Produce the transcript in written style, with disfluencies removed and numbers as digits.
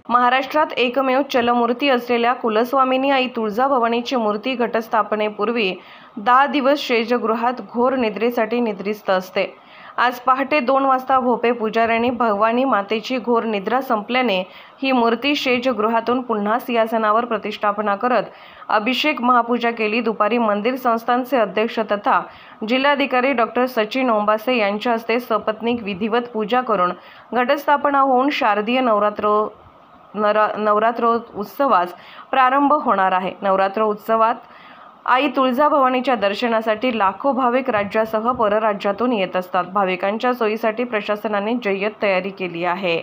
महाराष्ट्रात एकमेव चलमूर्ती असलेल्या कुलस्वामिनी आई तुळजाभवानीची मूर्ती घटस्थापनेपूर्वी 10 दिवस शय्यागृहात घोर निद्रेसाठी निद्रिस्त असते। आज पहाटे 2 वाजता भोपे पुजाऱ्यांनी भवानी मातेची घोर निद्रा संपल्याने ही मूर्ती शय्यागृहातून पुन्हा सिंहासनावर प्रतिष्ठापना करत अभिषेक महापूजा केली। दुपारी मंदिर संस्थानचे अध्यक्ष तथा जिल्हाधिकारी डॉ. सचिन ओंबासे यांच्या हस्ते सपत्नीक विधिवत पूजा करून घटस्थापना होऊन शारदीय नवरात्रोत्सवास प्रारंभ होणार आहे। नवरात्रोत्सवात आई तुळजाभवानीच्या दर्शनासाठी लाखो भाविक राज्यासह परराज्यातून येत असतात। भाविकांच्या सोयीसाठी प्रशासनाने जय्यत तयारी केली आहे।